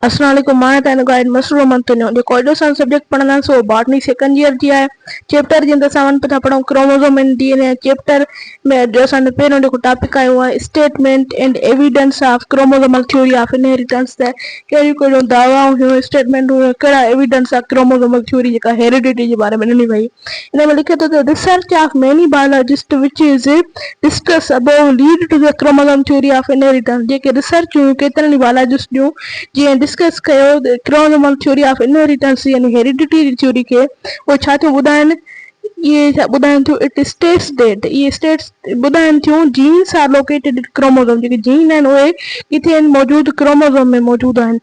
अस्सलाम वालेकुम। मां तव्हांजो गाइड मसरूर मंतनो जो कोई सन सब्जेक्ट पढ़ना सो बॉटनी सेकंड ईयर जी है। चैप्टर जे अंदर सावन पता पढ़ो क्रोमोसोम एंड डीएनए। चैप्टर में जो सन पहिरों जो टॉपिक आयो है statement and evidence of chromosomal theory of inheritance. त कहिड़ी कहिड़ियूं दावाऊं हुयूं, स्टेटमेंट हुयूं, कहिड़ा एविडेंस ऑफ क्रोमोसोमल थ्योरी जेका हेरिडिटी जे बारे में ॾिनी वई। इन में लिखे थो त research of many biologist which is discuss about lead to the chromosome theory of inheritance. जेके रिसर्च हुयूं केतिरनि बायोलॉजिस्ट जूं जीअं डिस्कस कयो क्रोमोसोमल थ्योरी ऑफ इनहेरिटेंस यानी हेरिडिटी जी थ्योरी खे उहे छा थियूं ॿुधाइनि। इहे छा ॿुधाइनि थियूं, इट स्टेट्स डेट इहे स्टेट्स ॿुधाइनि थियूं जीन्स आर लोकेटेड क्रोमोसोम। जेके जीन आहिनि उहे किथे आहिनि मौजूदु, क्रोमोसोम में मौजूदु आहिनि।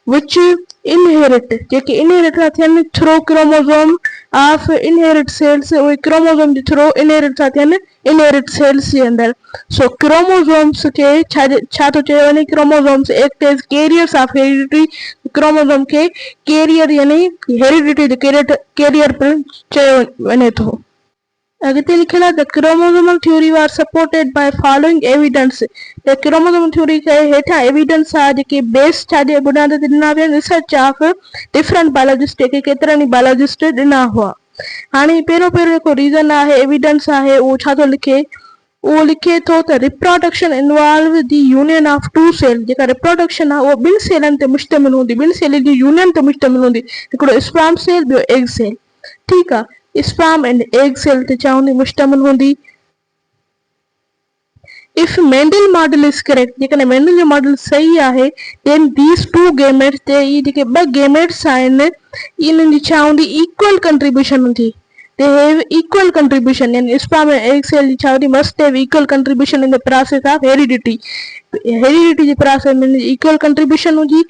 विच इनहेरिट जेके इनहेरिट था थियनि through chromosome of inherit cells. उहे क्रोमोसोम जे थ्रू इनहेरिट था थियनि इनहेरिट सेल्स जे अंदरि। सो क्रोमोसोम्स खे छा थो चयो वञे, chromosomes act as carriers of heredity. Chromosome खे कैरियर यानी हेरिडिटी जो कैरियर पिणु चयो वञे थो। अॻिते लिखियलु आहे the chromosomal theory was supported by following evidence. त क्रोमोसोमल थ्योरी खे हेठां एविडेंस आहे जेके बेस छाजे बुनियाद ते ॾिना विया आहिनि, रिसर्च ऑफ डिफरेंट बायोलॉजिस्ट जेके केतिरनि ई बायोलॉजिस्ट ॾिना हुआ। हाणे पहिरियों जेको रीज़न आहे एविडेंस आहे उहो छा थो लिखे, उहो लिखे थो त reproduction involve the union of two cell. जेका रिप्रोडक्शन आहे उहा ॿिनि सेलनि ते मुश्तमिल हूंदी, ॿिनि सेल जी यूनियन ते मुश्तमिल हूंदी। हिकिड़ो स्पर्म सेल, ॿियो एग सेल। ठीकु आहे, स्पर्म एंड एग सेल ते छा हूंदी, मुश्तमिल हूंदी। If Mendel model is correct, जेकॾहिं मेंडल जो मॉडल सही आहे, देन दीस टू गेमेट्स ते इहे जेके ॿ गेमेट्स आहिनि इन्हनि जी छा हूंदी, इक्वल कंट्रीब्यूशन हूंदी। They have equal contribution and sperm and egg cell chawdi must have equal contribution in the process of heredity. Heredity जे process में equal contribution हुजी।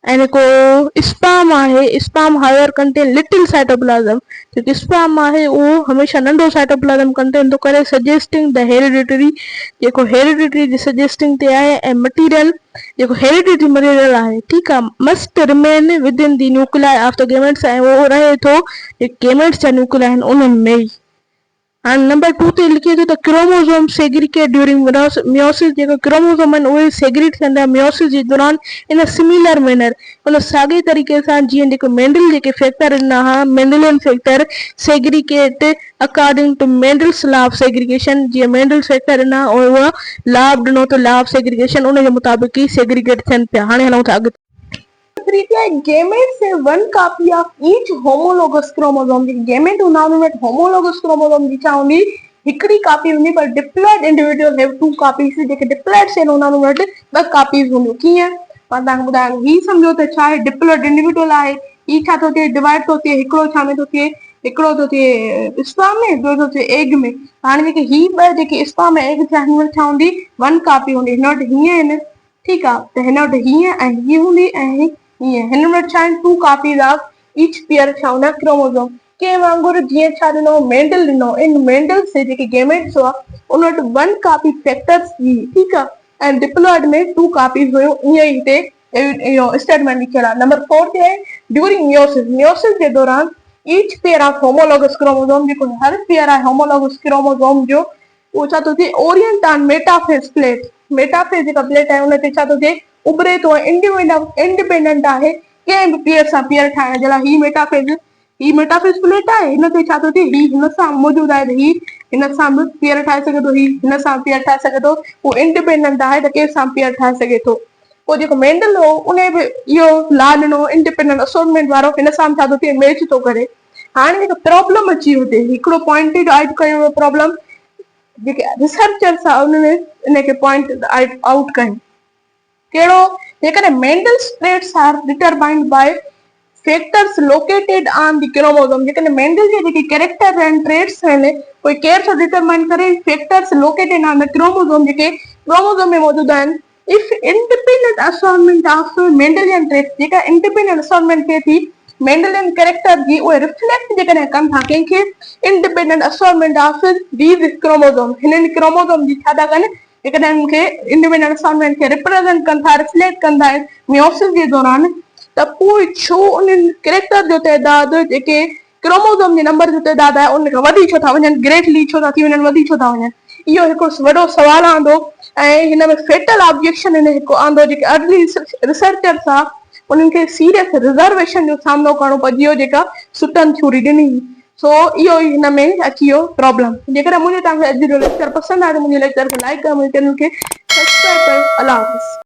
ऐं को स्पर्म आहे, sperm higher contain little cytoplasm. जेको sperm आहे उहो हमेशह नंढो साइटोप्लाज्म कंटेन थो करे, सजेस्टिंग द हेरिडिटरी। जेको हेरिडिटरी जी सजेस्टिंग ते आहे। ऐं मटीरियल जेको हेरिडिटरी मटीरियल आहे, ठीकु आहे, must remain with in the nuclei of the gametes. ऐं उहो रहे थो गेमेट्स जा न्यूक्लिया आहिनि उन्हनि में ई। हाणे नंबर 2 ते लिखे थो त क्रोमोसोम सेग्रीगेट ड्यूरिंग मियोसिस। जेको क्रोमोसोम आहिनि उहे सेग्रीट कंदा मियोसिस जे दौरान इन सिमिलर मैनर, उन साॻे तरीक़े सां जीअं जेको मेंडल जेके फैक्टर ॾिना हुआ, Mendelian factor segregate according to Mendel's law of segregation. जीअं मेंडल फैक्टर ॾिना उहा लॉ ॾिनो त लॉ ऑफ सेग्रीगेशन, उन जे मुताबिक़ ई सेग्रीगेट थियनि पिया। हाणे हलूं था अॻिते। Gametes have one copy of each homologous chromosome. Gamete nominate homologous chromosome जी छा हूंदी, हिकिड़ी कॉपी हूंदी, पर diploid individual have two copies. जेके डिप्लॉइड सेल उन्हनि वटि ॿ कॉपीज हूंदियूं। कीअं, मां तव्हांखे ॿुधायां, ही सम्झो त छा आहे, डिप्लॉइड इंडिविजुअल आहे, ही छा थो थिए, डिवाइड थो थिए, हिकिड़ो छा में थो थिए, हिकिड़ो थो थिए स्पर्म में, ॿियो थो थिए एग में। हाणे जेके ही ॿ जेके स्पर्म ऐं एग हिन वटि छा हूंदी, वन कॉपी हूंदी। हिन वटि हीअं आहिनि, ठीकु आहे, त हिन वटि हीअं ऐं हीअ हूंदी ऐं हिन वटि छा आहिनि, two copies of each pair छा हूंदा क्रोमोसोम। के वांगुरु जीअं छा ॾिनो, मेंडल ॾिनो। इन मेंडल से जेके गेमेट्स हुआ उन वटि वन कॉपी फैक्टर्स जी, ठीकु आहे, ऐं डिप्लॉइड में टू कॉपीज हुयूं। ईअं ई हिते इहो स्टेटमेंट लिखियल आहे। नंबर 4 ते आहे ड्यूरिंग मियोसिस। मियोसिस जे दौरान each pair of homologous chromosome, जेको हर पेयर आहे होमोलॉगस क्रोमोसोम जो, उहो छा थो थिए, Orient on metaphase plate. Metaphase जेका प्लेट आहे उन ते छा थो थिए, उभरे थो। इंडिपेंडेंट आहे कंहिं बि पेयर सां पेयर ठाहिण जे लाइ। ही मेटाफेज प्लेट आहे, हिन ते छा थो थिए, ही हिन सां मौजूदु आहे, ही हिन सां बि पेयर ठाहे सघे थो, ही हिन सां पेयर ठाहे सघे थो। उहो इंडिपेंडेंट आहे त कंहिं सां पेयर ठाहे सघे थो। पोइ जेको मेंडल हो उन बि इहो लॉ ॾिनो इंडिपेंडेंट असोर्टमेंट वारो, हिन सां छा थो थिए, मैच थो करे। हाणे जेको प्रॉब्लम अची हुते, हिकिड़ो पॉइंट आउट कयो वियो प्रॉब्लम, जेके रिसर्चर्स आहे उन्हनि इनखे पॉइंट आउट कयो। कहिड़ो, जेकॾहिं Mendel's traits are determined by factors located on the chromosome. जेकॾहिं मेंडल जे जेके कैरेक्टर एंड ट्रेट्स आहिनि कोई केर थो डिटरमाइन करे, factors located on the chromosome, जेके क्रोमोसोम में मौजूदु आहिनि। If independent assortment of Mendelian traits, जेका इंडिपेंडेंट असॉर्टमेंट थिए थी मेंडलियन कैरेक्टर जी, उहे रिफ्लेक्ट जेकॾहिं कनि था कंहिंखे, independent assortment of these chromosome. हिननि क्रोमोसोम जी छा था कनि, जेकॾहिं उनखे इंडिपेंडेंट असॉर्टमेंट खे रिप्रेज़ेंट कनि था, रिफ्लेक्ट कंदा आहिनि मियोसिस जे दौरान, त पोइ छो उन्हनि कैरेक्टर जो तइदाद, जेके क्रोमोसोम जे नंबर जो तइदाद आहे, उन खां वधी छो था वञनि, ग्रेटली छो था थी वञनि, वधी छो था वञनि। इहो हिकिड़ो वॾो सवाल आंदो ऐं हिन में फेटल ऑब्जेक्शन हिन हिकु आंदो जेके अर्ली रिसर्चर्स आहे उन्हनि खे सीरियस रिज़र्वेशन जो सामनो करणो पइजी जेका सुटन थ्योरी ॾिनी। सो इहो ई हिन में अची वियो प्रॉब्लम। जेकर मुंहिंजे तव्हांखे अॼु जो लेक्चर पसंदि आहे त मुंहिंजे लेक्चर खे लाइक कयो, मुंहिंजे चैनल खे सब्सक्राइब कयो। अल्लाह हाफ़िज़।